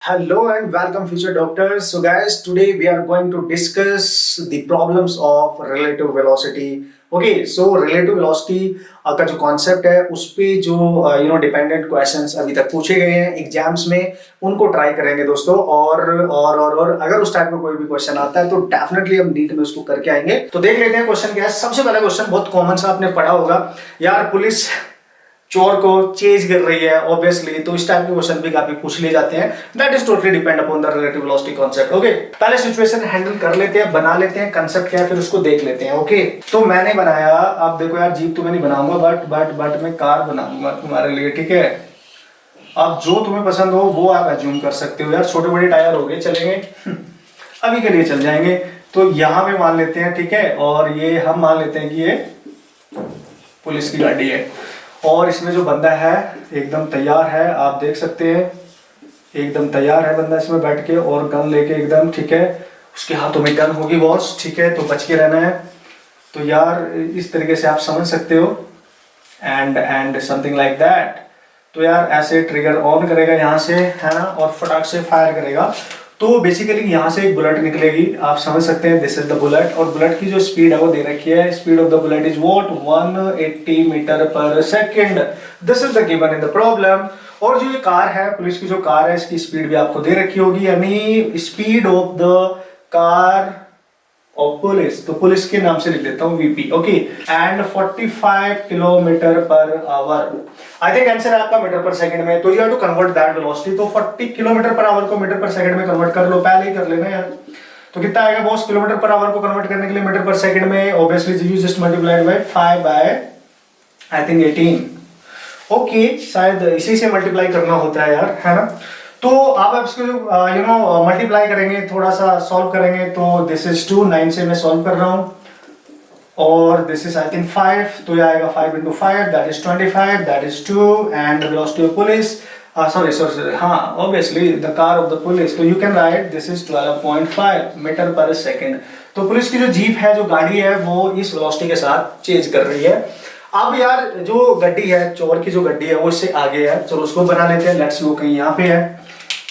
Hello and welcome, future doctors. So, guys, today we are going to discuss the problems of relative velocity. Okay, so relative velocity का जो concept है उस पे जो dependent questions अभी तक पूछे गए हैं एग्जाम्स में उनको ट्राई करेंगे दोस्तों और अगर उस टाइप में कोई भी क्वेश्चन आता है तो डेफिनेटली हम नीट में उसको करके आएंगे। तो देख लेते हैं क्वेश्चन क्या है। सबसे पहला क्वेश्चन बहुत कॉमन सा आपने पढ़ा होगा यार, पुलिस चोर को चेज कर रही है ऑब्वियसली, तो इस टाइप के क्वेश्चन भी काफी पूछ लिए जाते हैं। That is totally depend upon the relative velocity concept. Okay, पहले सिचुएशन हैंडल कर लेते हैं, बना लेते हैं कंसेप्ट क्या है, फिर उसको देख लेते हैं। ओके, तो मैंने बनाया, अब देखो यार, जीप तो मैं नहीं बनाऊंगा, बट मैं कार बनाऊंगा तुम्हारे लिए, ठीक है। अब जो तुम्हें पसंद हो वो आप एज्यूम कर सकते हो। यार छोटे बड़े टायर हो गए, चलेंगे अभी के लिए चल जाएंगे। तो यहां पे मान लेते हैं, ठीक है, और ये हम मान लेते हैं कि ये पुलिस की गाड़ी है और इसमें जो बंदा है एकदम तैयार है, आप देख सकते हैं एकदम तैयार है बंदा इसमें बैठ के और गन लेके एकदम, ठीक है। उसके हाथों में गन होगी बॉस, ठीक है, तो बच के रहना है। तो यार इस तरीके से आप समझ सकते हो एंड समथिंग लाइक दैट। तो यार ऐसे ट्रिगर ऑन करेगा यहाँ से, है ना, और फटाक से फायर करेगा। तो बेसिकली यहाँ से एक बुलेट निकलेगी, आप समझ सकते हैं दिस इज द बुलेट। और बुलेट की जो स्पीड है वो दे रखी है, speed of the bullet is what 180 metre per second. This is the given in the problem. और जो ये कार है, पुलिस की जो कार है, इसकी स्पीड भी आपको दे रखी होगी, यानी speed of the car of police, तो पुलिस के नाम से लिख देता हूं VP. Okay, and 45 kilometre per hour. I think answer है आपका मीटर पर सेकंड में, तो you have to convert that velocity. तो 40 किलोमीटर पर आवर को मीटर पर सेकंड में कन्वर्ट कर लो, पहले ही कर लेना यार। तो कितना आएगा बॉस किलोमीटर पर आवर को कन्वर्ट करने के लिए मीटर पर सेकंड में? Obviously you just multiplied by 5 by I think 18। Okay, शायद इसी से मल्टीप्लाई करना होता है यार, है ना। तो आप इसको मल्टीप्लाई करेंगे, थोड़ा सा सॉल्व करेंगे, तो दिस इज 2, 9 से मैं सॉल्व कर रहा हूं, और दिस इज आई थिंक 5, तो ये आएगा 5 into 5 that is 25, that is 2, and velocity of police, sorry हाँ, obviously the car of the police, तो you can write this is 12.5 metre per second. तो पुलिस की जो जीप है, जो गाड़ी है, वो इस वेलोसिटी के साथ चेंज कर रही है। अब यार जो गड्डी है, चोर की जो गड्डी है, वो इससे आगे है, चलो उसको बना लेते हैं। लेट्स सी वो कहीं यहाँ पे है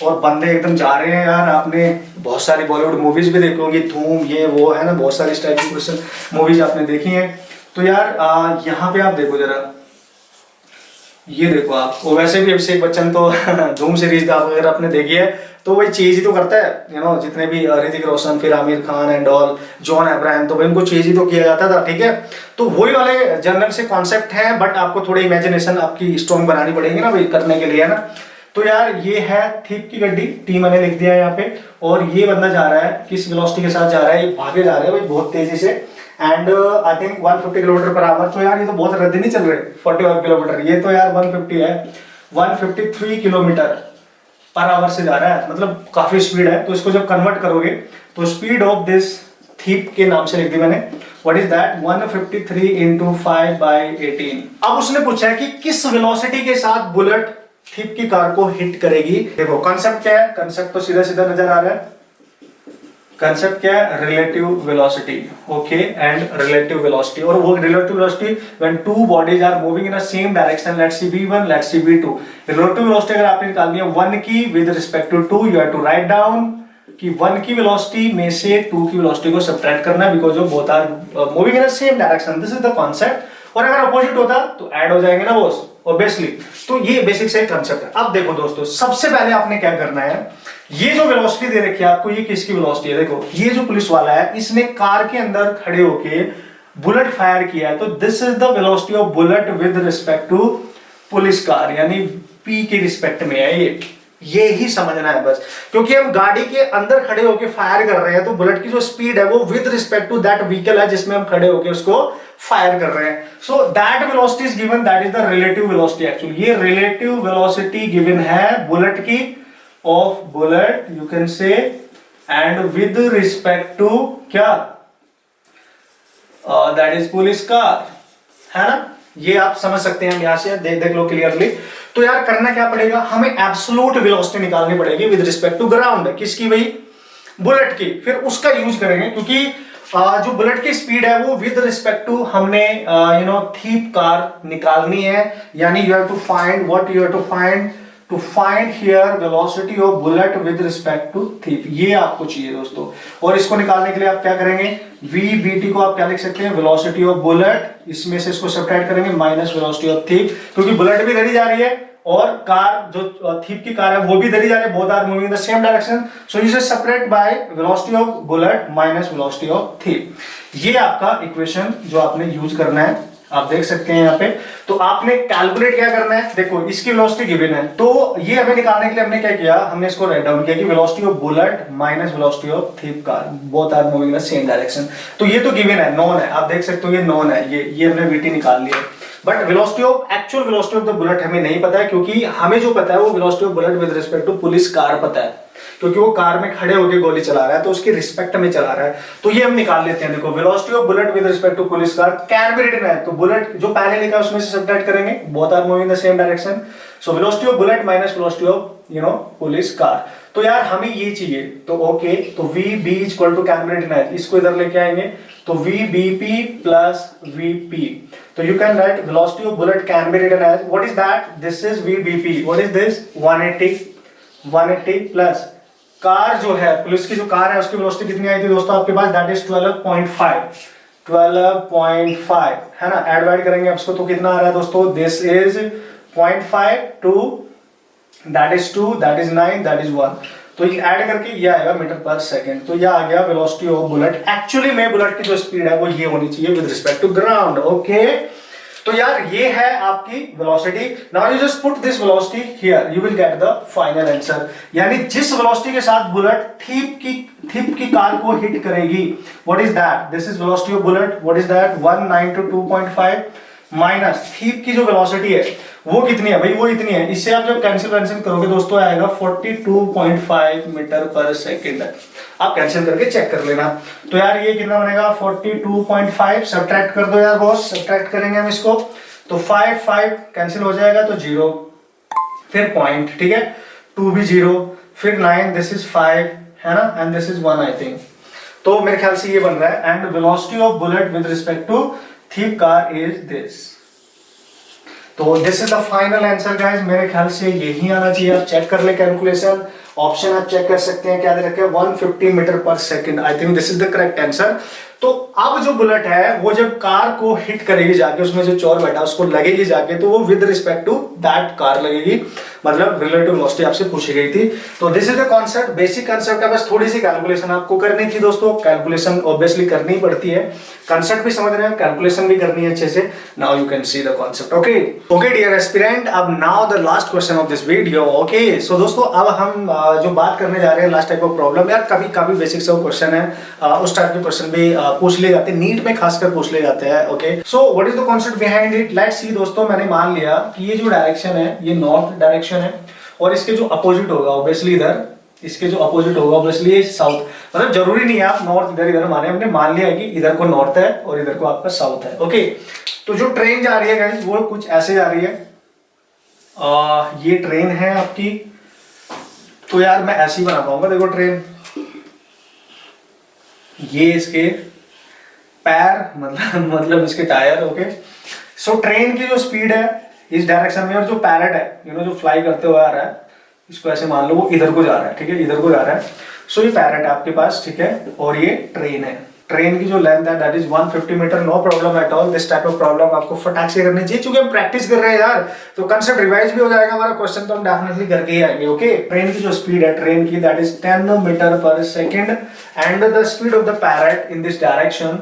और बंदे एकदम जा रहे हैं। यार आपने बहुत सारी बॉलीवुड मूवीज भी देखी होंगी, धूम, ये वो, है ना, बहुत सारी इस टाइप की मूवीज आपने देखी हैं। तो यार यहाँ पे आप देखो जरा, ये देखो आप, वो वैसे भी अभिषेक बच्चन तो धूम सीरीज अगर आपने देखी है तो वही चीज ही तो करता है, जितने भी ऋतिक रोशन, फिर Aamir Khan and all, John Abraham, तो भाई उनको चीज ही तो किया जाता था, ठीक है। तो वही वाले जनरल से कॉन्सेप्ट हैं, बट आपको थोड़ी इमेजिनेशन आपकी स्ट्रॉन्ग बनानी पड़ेगी ना भाई करने के लिए, है ना। तो यार ये है थीप की गड्डी, टी मैंने लिख दिया है यहाँ पे, और ये बंदा जा रहा है किस वेलोसिटी के साथ जा रहा है, ये भागे जा रहे हैं भाई बहुत तेजी से, and I think 150 kilometre per our. तो यार ये तो बहुत रद्दी नहीं चल रहे 45 किलोमीटर, ये तो यार 150 है, 153 किलोमीटर पर आवर से जा रहा है, मतलब काफी स्पीड है। तो इसको जब कन्वर्ट करोगे तो स्पीड ऑफ दिस थीप के नाम से लिख दी मैंने, what is that 153 into 5 by 18। अब उसने पूछा है कि किस वेलोसिटी के साथ बुलेट थीप की कार को हिट करेगी। देखो कंसेप्ट क्या है, कंसेप्ट तो सीधा सीधा नजर आ रहा है। कंसेप्ट क्या है? Relative velocity. Okay, and relative velocity, और वो relative velocity when two bodies are moving in a same direction, let's see v1, let's see v2। Relative velocity अगर आपने निकालनी है 1 की with respect to 2, you have to write down कि 1 की velocity में से 2 की वेलोसिटी को सब्ट्रैक्ट करना है, because of both are moving in a same direction. This is the concept. और अगर अपोजिट होता तो ऐड हो जाएंगे ना बॉस, ऑब्वियसली। तो ये बेसिक से कंसेप्ट है। अब देखो दोस्तों, सबसे पहले आपने क्या करना है, ये जो वेलोसिटी दे रखी है आपको, ये किसकी वेलोसिटी है? देखो ये जो पुलिस वाला है, इसने कार के अंदर खड़े होके बुलेट फायर किया है, तो this is the velocity of bullet with respect to police car, यानी पी के रिस्पेक्ट में है ये ही समझना है बस। क्योंकि हम गाड़ी के अंदर खड़े होके फायर कर रहे हैं, तो बुलेट की जो स्पीड है वो with respect to that vehicle है जिसमें हम खड़े होके उसको फायर कर रहे हैं। So that velocity is given, that is the relative velocity. Actually ये रिलेटिव वेलोसिटी गिवन है बुलेट की, of bullet you can say, and with respect to क्या, दैट इज पुलिस कार, है ना। ये आप समझ सकते हैं, हम यहां से देख लो क्लियरली। तो यार करना क्या पड़ेगा, हमें एब्सोल्यूट वेलोसिटी निकालनी पड़ेगी विद रिस्पेक्ट टू ग्राउंड, किसकी भाई, बुलेट की। फिर उसका यूज करेंगे, क्योंकि जो बुलेट की स्पीड है वो विद रिस्पेक्ट टू हमने थीप कार निकालनी है, यानी you have to find what, you have to find to find here velocity of bullet with respect to thief, ये आपको चाहिए दोस्तों। और इसको निकालने के लिए आप क्या करेंगे, VBT को आप क्या लिख सकते हैं, वेलोसिटी ऑफ बुलेट, इसमें से इसको सब्ट्रैक्ट करेंगे माइनस वेलोसिटी ऑफ थिप, क्योंकि बुलेट भी धरी जा रही है और कार जो थिप की कार है वो भी धरी जा रही है, both are moving in the same direction, so you say separate by velocity of bullet minus velocity of thief. ये आपका इक्वेशन जो आपने यूज करना है, आप देख सकते हैं यहाँ पे। तो आपने कैलकुलेट क्या करना है, देखो इसकी वेलोसिटी गिवन है, तो ये हमें निकालने के लिए हमने क्या किया, हमने इसको राइट डाउन किया कि velocity of bullet minus velocity of thief car, both are moving in the same direction. तो ये तो गिवन है, नॉन है, आप देख सकते हो ये नॉन है, ये हमने VT निकाल लिया। But velocity of actual velocity of the bullet हमें नहीं पता है, क्योंकि हमें जो पता है वो velocity of bullet with respect to police car पता है, क्योंकि वो कार में खड़े होकर गोली चला रहा है तो उसकी रिस्पेक्ट में चला रहा है। तो ये हम निकाल लेते हैं। देखो velocity of bullet with respect to police car can be written है, तो बुलेट जो पहले लिखा है उसमें से सब्ट्रैक्ट करेंगे, both are moving in the same direction, so velocity of bullet minus velocity of police car. तो यार हमें ये चाहिए, तो ओके, तो VB equal to can be written है, इसको इधर लेके आएंगे, तो VBP प्लस VP, तो you can write velocity of bullet can be written as, what is that, this is VBP, what is this, 180 plus car जो है पुलिस की जो कार है उसकी वेलोसिटी कितनी आई थी दोस्तों आपके पास, दैट इज 12.5 है ना, ऐड वाइड करेंगे आप इसको तो कितना आ रहा है दोस्तों, this is 0.5 two that is 2 that is 9 that is 1, तो ये ऐड करके ये आएगा मीटर पर सेकंड। तो ये आ गया वेलोसिटी ऑफ बुलेट। एक्चुअली में बुलेट की जो स्पीड है वो ये होनी चाहिए with respect to ground. Okay, तो यार ये है आपकी velocity. Now you just put this velocity here, you will get the final answer. यानी जिस वेलोसिटी के साथ बुलेट थिप की कार को हिट करेगी, what is that, this is velocity of bullet, what is that 192.5 minus thief की जो velocity है वो कितनी है भाई, वो इतनी है। इससे आप जब कैंसिल करोगे दोस्तों आएगा 42.5 मीटर पर सेकंड। आप कैंसिल करके चेक कर लेना। तो यार ये कितना बनेगा 42.5, सब्ट्रैक्ट कर दो यार बॉस, सब्ट्रैक्ट करेंगे हम इसको, तो 5 कैंसिल हो जाएगा तो 0, फिर पॉइंट, ठीक है, 2 भी 0, फिर 9, दिस इज 5 है ना, and this is 1 I think. तो मेरे ख्याल से ये बन रहा है, and velocity of bullet with respect to thief car is this. तो this is the final answer guys, मेरे ख्याल से यही आना चाहिए। आप चेक कर ले कैलकुलेशन, ऑप्शन आप चेक कर सकते हैं, क्या दे रखे हैं 150 metre per second. I think this is the correct answer. तो अब जो बुलेट है वो जब कार को हिट करेगी जाके, उसमें जो चोर बैठा उसको लगेगी जाके, तो वो with respect to that car लगेगी, मतलब रिलेटिव वेलोसिटी आपसे पूछी गई थी। तो this is the concept, basic concept है, बस थोड़ी सी कैलकुलेशन आपको करनी थी दोस्तों। कैलकुलेशन ऑब्वियसली करनी पड़ती है, कॉन्सेप्ट भी समझ रहे हैं, कैलकुलेशन भी करनी है अच्छे से। Now you can see the concept. Okay dear aspirant, अब now the last question of this video. Okay, so दोस्तों अब हम जो बात करने जा रहे हैं लास्ट टाइप ऑफ प्रॉब्लम, यार काफी बेसिक सा क्वेश्चन है, उस टाइप के क्वेश्चन भी पूछ ले जाते हैं, नीट में खासकर पूछ ले जाते हैं। Okay, so what is the concept behind it, let's see दोस्तों। मैंने मान लिया कि ये जो डायरेक्शन है ये नॉर्थ डायरेक्शन है, और इसके जो अपोजिट होगा ऑब्वियसली इधर, इसके जो अपोजिट होगा ऑब्वियसली साउथ, मतलब जरूरी नहीं है आप नॉर्थ इधर माने, हमने मान लिया है कि इधर को नॉर्थ है और इधर को आपका साउथ है। ओके, तो जो ट्रेन जा रही है गाइस वो कुछ ऐसे जा रही है, ये ट्रेन है आपकी। तो यार मैं ऐसे ही बना पाऊंगा, देखो ट्रेन, ये इसके पैर, मतलब इसके टायर। ओके, सो ट्रेन की जो स्पीड है इस डायरेक्शन में, और जो पैरेट है जो फ्लाई करते हुए आ रहा है, इसको ऐसे मान लो वो इधर को जा रहा है, ठीक है, इधर को जा रहा है। सो ये पैरेट है आपके पास, ठीक है, और ये ट्रेन है। ट्रेन की जो लेंथ है that is 150 metre, no problem at all. This type of problem आपको फटाक से करनी चाहिए, क्योंकि हम प्रैक्टिस कर रहे हैं यार, तो कंसेप्ट रिवाइज भी हो जाएगा हमारा, क्वेश्चन तो हम डेफिनेटली करके ही आएंगे। ओके, ट्रेन की जो स्पीड है ट्रेन की that is 10 metre per second, and the speed of the parrot in this direction,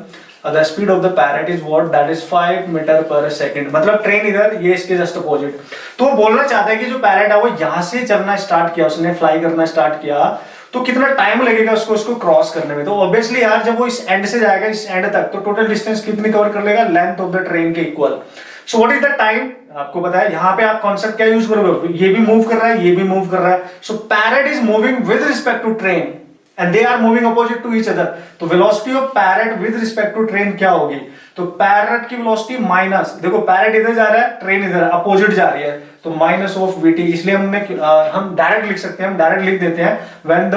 the speed of the parrot is what, that is 5 metre per second. मतलब train इधर, ये इसके just opposite. तो वो बोलना चाहता है कि जो पैरेट है वो यहां से चलना स्टार्ट किया, उसने फ्लाई करना स्टार्ट किया, तो कितना टाइम लगेगा उसको क्रॉस करने में। तो ऑब्वियसली यार जब वो इस एंड से जाएगा इस एंड तक, तो टोटल डिस्टेंस कितनी कवर कर लेगा, लेंथ ऑफ द ट्रेन के equal. So what is the time, आपको पता है। यहाँ पे आप कॉन्सेप्ट क्या यूज करोगे, ये भी मूव कर रहा है, ये भी मूव कर रहा है। So parrot is moving with respect to train and they are moving opposite to each other, तो velocity of parrot with respect to train क्या होगी, तो पैरेट की वेलोसिटी माइनस, देखो पैरेट इधर जा रहा है, ट्रेन इधर अपोजिट जा रही है, तो माइनस ऑफ वीटी। इसलिए हम डायरेक्ट लिख सकते हैं, हम डायरेक्ट लिख देते हैं when the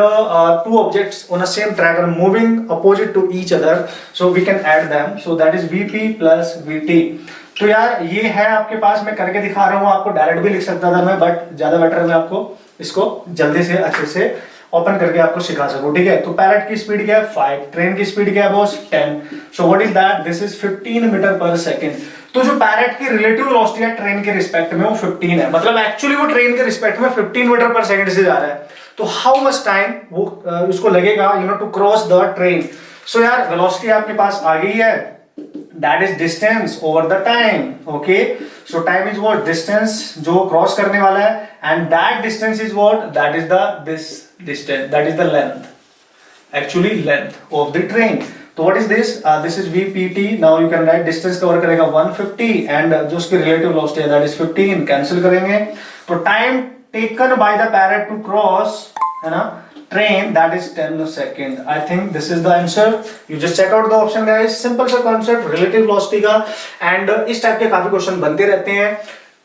two objects on a same track are moving opposite to each other, so we can add them, so that is VP plus VT. तो यार ये है आपके पास, मैं करके दिखा रहा हूँ आपको, डायरेक्ट भी लिख सकता था मैं, बट ज्यादा बेटर है मैं आपको इसको जल्दी से अच्छे से ओपन करके आपको सिखा सकूं, ठीक है। तो पैरेट की स्पीड क्या है 5, ट्रेन की स्पीड क्या है boss 10, so what is that, this is 15 metre per second. तो जो पैरेट की रिलेटिव वेलोसिटी है ट्रेन के रिस्पेक्ट में वो 15 है, मतलब एक्चुअली वो ट्रेन के रिस्पेक्ट में 15 मीटर पर सेकंड से जा रहा है। तो हाउ मच टाइम वो उसको लगेगा टू क्रॉस द ट्रेन। सो यार वेलोसिटी आपके पास आ गई है, that is distance over the time, okay, so time is what, distance जो क्रॉस करने वाला है, and that distance is what, that is the this distance, that is the length, actually length of the train। तो what is this, this is VPT, now you can write distance cover करेगा 150 and जो उसकी relative velocity है that is 15, cancel करेंगे। तो time taken by the parrot to cross है ना train, that is 10 second। I think this is the answer, you just check out the option guys, simple सा concept relative velocity का, and इस type के काफी question बनते रहते हैं,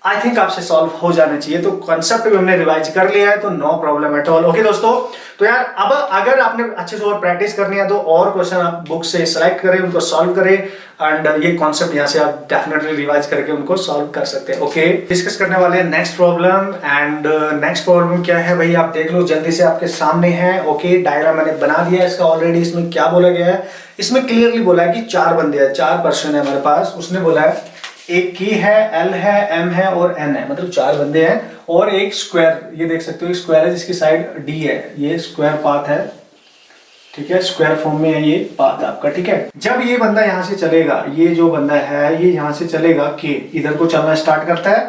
आई थिंक आपसे सॉल्व हो जाना चाहिए। तो कॉन्सेप्ट भी हमने रिवाइज कर लिया है, तो no problem at all. Okay दोस्तों, तो यार अब अगर आपने अच्छे से और प्रैक्टिस करनी है तो और क्वेश्चन आप बुक से सिलेक्ट करें, उनको सॉल्व करें, एंड ये कॉन्सेप्ट यहाँ से आप डेफिनेटली रिवाइज करके उनको सॉल्व कर सकते हैं। ओके, डिस्कस करने वाले हैं next problem, and next problem क्या है भाई आप देख लो जल्दी से, आपके सामने है। ओके, डायग्राम मैंने बना दिया है इसका ऑलरेडी। इसमें क्या बोला गया है, इसमें क्लियरली बोला है कि 4 बंदे हैं, 4 पर्सन है हमारे पास। उसने बोला है एक की है, एल है, एम है और एन है, मतलब 4 बंदे हैं, और एक स्क्वायर, ये देख सकते हो स्क्वायर है जिसकी साइड डी है, ये स्क्वायर पाथ है, ठीक है, स्क्वायर फॉर्म में है ये पाथ आपका, ठीक है। जब ये बंदा यहां से चलेगा, ये जो बंदा है ये यहां से चलेगा के इधर को चलना स्टार्ट करता है,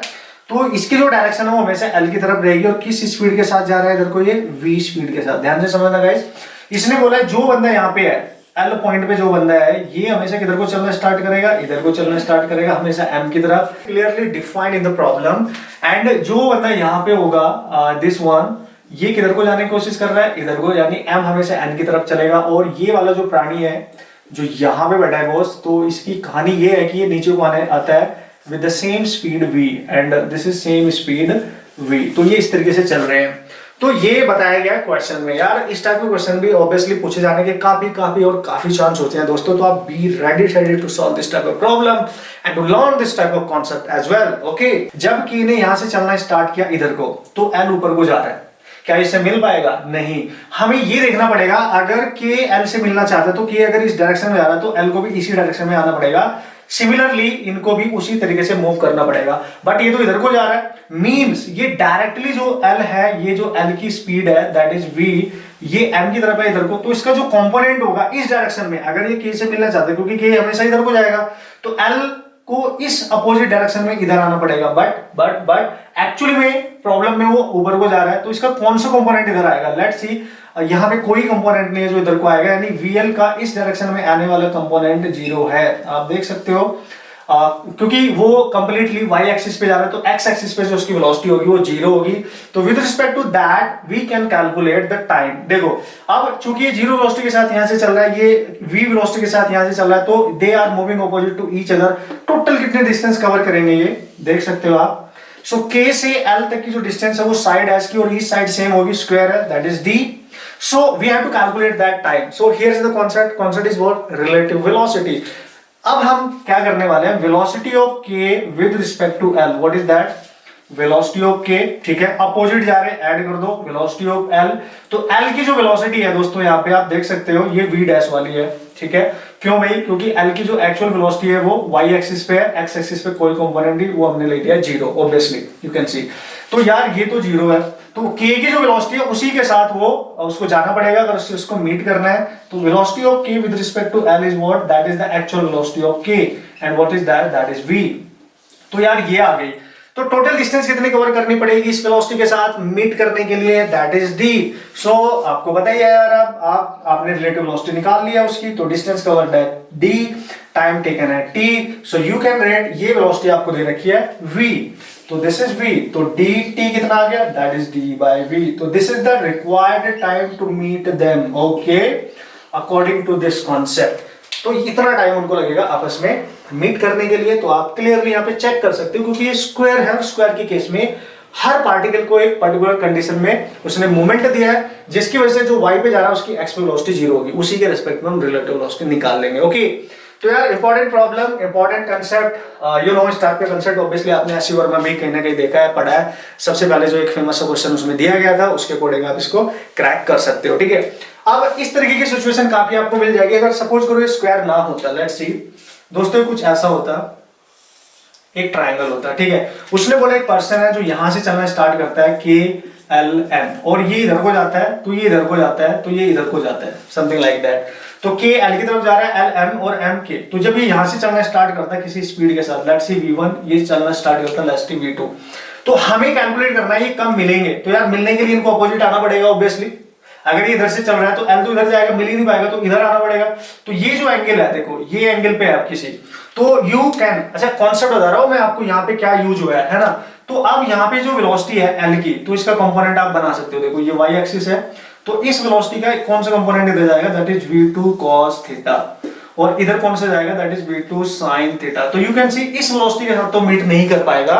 तो इसकी जो डायरेक्शन है वो हमेशा एल की तरफ रहेगी, और किस स्पीड के साथ जा रहा है इधर को, ये वी स्पीड के साथ। ध्यान से समझना गाइस, इसने बोला है जो बंदा यहाँ पे है एल पॉइंट पे जो बंदा है ये हमेशा किधर को चलना स्टार्ट करेगा, इधर को चलना स्टार्ट करेगा, हमेशा एम की तरफ, clearly defined in the problem. And जो बंदा यहाँ पे होगा दिस वन, ये किधर को जाने की कोशिश कर रहा है, इधर को, यानी एम हमेशा एन की तरफ चलेगा। और ये वाला जो प्राणी है जो यहाँ पे बैठा है बॉस, तो इसकी कहानी ये है कि ये नीचे को आने आता है with the same speed v, and this is same speed v। तो ये इस तरीके से चल रहे हैं। तो ये बताया गया क्वेश्चन में। यार इस टाइप के क्वेश्चन भी ऑब्वियसली पूछे जाने के काफी चांस होते हैं दोस्तों, तो आप be ready to solve this type of problem and to learn this type of concept as well. Okay, जब की ने यहां से चलना स्टार्ट किया इधर को, तो एल ऊपर को जा रहा है, क्या इससे मिल पाएगा? नहीं। हमें ये देखना पड़ेगा, अगर के एल से मिलना चाहता है तो के अगर इस डायरेक्शन में आ रहा है तो एल को भी इसी डायरेक्शन में आना पड़ेगा, सिमिलरली इनको भी उसी तरीके से मूव करना पड़ेगा। बट ये तो इधर को जा रहा है, मींस ये डायरेक्टली जो L है, ये जो L की स्पीड है दैट इज v, ये m की तरफ है इधर को, तो इसका जो कंपोनेंट होगा इस डायरेक्शन में, अगर ये k से मिलना चाहते हैं क्योंकि k हमेशा इधर को जाएगा, तो L को इस अपोजिट डायरेक्शन में इधर आना पड़ेगा। बट एक्चुअली में प्रॉब्लम में वो ऊपर को जा रहा है, तो इसका कौन सा कंपोनेंट इधर आएगा? लेट्स सी, यहाँ पे कोई कंपोनेंट नहीं है जो इधर को आएगा, यानी VL का इस डायरेक्शन में आने वाला कंपोनेंट 0 है। आप देख सकते हो क्योंकि वो कंप्लीटली y एक्सिस पे जा रहा है, तो x एक्सिस पे जो उसकी वेलोसिटी होगी वो 0 होगी। तो with respect to that we can calculate the time. देखो अब चूंकि ये 0 वेलोसिटी के साथ यहां से चल रहा है, ये v वेलोसिटी के साथ यहां से चल रहा है, तो they are moving opposite to each other. Total कितने डिस्टेंस कवर करेंगे ये देख सकते हो आप। सो k से l तक की जो डिस्टेंस है वो साइड s की और ईच साइड सेम होगी, स्क्वायर है, that is d। So we have to calculate that time. So here's the concept. Concept is what? Relative velocity. अब हम क्या करने वाले हैं? Velocity of k with respect to l. What is that? Velocity of k, ठीक है, opposite जा रहे हैं, ऐड कर दो velocity of l। तो l की जो velocity है दोस्तों यहाँ पे आप देख सकते हो ये v डैश वाली है, ठीक है। क्यों भाई? क्योंकि l की जो एक्चुअल वेलोसिटी है वो y एक्सिस पे है, x एक्सिस पे कोई कंपोनेंट नहीं, वो हमने ले लिया 0, ऑब्वियसली यू कैन सी। तो यार ये तो 0 है, तो k की जो वेलोसिटी है उसी के साथ वो उसको जाना पड़ेगा अगर उसको मीट करना है। तो velocity of k with respect to l is what? That is the actual velocity of k, and what is that? That is v। तो यार ये आ गई। तो टोटल डिस्टेंस कितनी कवर करनी पड़ेगी इस वेलोसिटी के साथ मीट करने के लिए? That is d। सो आपको बताइए यार, आपने रिलेटिव वेलोसिटी निकाल लिया उसकी, तो डिस्टेंस कवर्ड है d, टाइम टेकन है t। So you can write, ये वेलोसिटी आपको दे रखी है v, तो दिस इज v, तो dt कितना आ गया? That is d by v। तो this is the required time to meet them, okay, according to this concept. तो इतना टाइम उनको लगेगा आपस में मीट करने के लिए। तो आप क्लियरली यहाँ पे चेक कर सकते हो, क्योंकि ये स्क्वायर है, स्क्वायर के केस में हर पार्टिकल को एक पर्टिकुलर कंडीशन में उसने मूवमेंट दिया है, जिसकी वजह से जो y पे जा रहा है उसकी x पे वेलोसिटी 0 होगी, उसी के रिस्पेक्ट में हम रिलेटिव वेलोसिटी निकाल लेंगे। ओके, तो यार important problem, important concept, you know इस टाइप के कंसेप्ट ऑब्वियसली आपने एससी वर्मा में कहीं ना कहीं देखा है, पढ़ा है। सबसे पहले जो एक फेमस क्वेश्चन उसमें दिया गया था, उसके अकॉर्डिंग आप इसको क्रैक कर सकते हो, ठीक है। अब इस तरीके की सिचुएशन काफी आपको मिल जाएगी। अगर सपोज करो ये स्क्वायर ना होता, लेट्स सी दोस्तों कुछ ऐसा होता, एक ट्राइंगल होता, ठीक है। उसने बोला एक पर्सन है जो यहां से चलना स्टार्ट करता है के एल एम, और ये इधर को जाता है, तो ये इधर को जाता है, तो ये इधर को जाता है, समथिंग लाइक दैट। तो के एल की तरफ जा रहा है, एल एम और एम के। तो जब ये यहां से चलना स्टार्ट करता है किसी स्पीड के साथ, लेट्स सी v1, ये चलना स्टार्ट करता है लेट्स सी v2, तो हमें कैलकुलेट करना है ये कब मिलेंगे। तो यार मिलने के लिए इनको अपोजिट आना पड़ेगा ऑब्वियसली। अगर ये इधर से चल रहा है तो एल तो इधर जाएगा, मिल ही नहीं पाएगा, तो इधर आना पड़ेगा। तो ये जो एंगल है, देखो ये एंगल पे है आप किसी, तो यू कैन, अच्छा कॉन्सेप्ट बता रहा हूं मैं आपको यहाँ पे क्या यूज हुआ है ना। तो अब यहाँ पे जो वेलोसिटी है एल की, तो इसका कंपोनेंट आप बना सकते हो। देखो ये वाई एक्सिस है, तो इस वेलोसिटी का कौन सा कंपोनेंट इधर जाएगा, that is v2 cos theta, और इधर कौन सा जाएगा, that is v2 sin theta. तो यू कैन सी इस वेलोसिटी के साथ तो मीट नहीं कर पाएगा।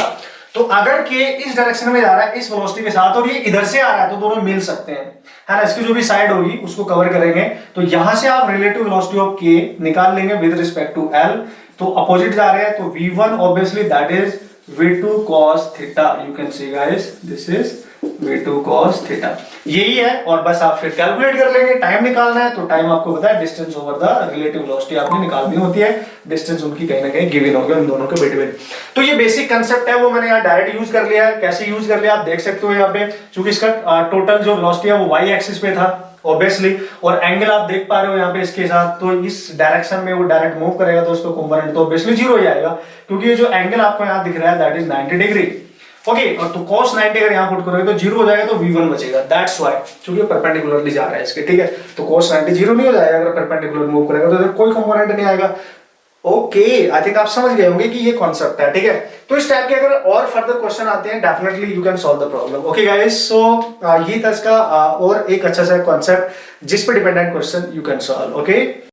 तो अगर के इस डायरेक्शन में जा रहा है इस वेलोसिटी के साथ और ये इधर से आ रहा है, तो दोनों मिल सकते हैं, है ना। इसकी जो भी साइड होगी उसको कवर करेंगे। तो यहां से आप रिलेटिव वेलोसिटी ऑफ के निकाल लेंगे विद रिस्पेक्ट टू एल। तो अपोजिट जा रहे हैं, तो v1 obviously that is v2 cos theta. You can see guys this is v2 cos theta, यही है। और बस आप फिर कैलकुलेट कर लेंगे, टाइम निकालना है। तो टाइम आपको पता है, distance over the relative velocity आपने निकालनी होती है। डिस्टेंस उनकी कहीं ना कहीं गिवन होगी उन दोनों के बिटवीन। तो ये बेसिक कंसेप्ट है, वो मैंने यहाँ डायरेक्ट यूज कर लिया है। कैसे यूज कर लिया आप देख सकते हो यहाँ पे, क्योंकि इसका टोटल जो वेलोसिटी है वो वाई एक्सिस पे था ऑब्वियसली, और एंगल आप देख पा रहे हो यहाँ पे इसके साथ, तो इस डायरेक्शन में वो डायरेक्ट मूव करेगा, तो उसका कंपोनेंट तो ऑब्वियसली जीरो ही आएगा, क्योंकि ये जो एंगल आपको यहाँ दिख रहा है दैट इज 90 डिग्री। ओके, और तो cos 90 अगर यहाँ पुट करोगे तो जीरो हो जाएगा, तो v1 बचेगा। दैट्स व्हाई, क्योंकि परपेंडिकुलरली जा रहा है इसके, ठीक है। तो cos 90 जीरो नहीं हो जाएगा अगर परपेंडिकुलर मूव करेगा, तो इधर कोई कंपोनेंट नहीं आएगा। ओके, आई थिंक आप समझ गए होंगे कि ये कॉन्सेप्ट है, ठीक है। तो इस टाइप के अगर और फर्दर क्वेश्चन आते हैं, definitely you can solve the problem. Okay guys, so ये था इसका और एक अच्छा सा कॉन्सेप्ट जिस पे dependent question you can solve. Okay.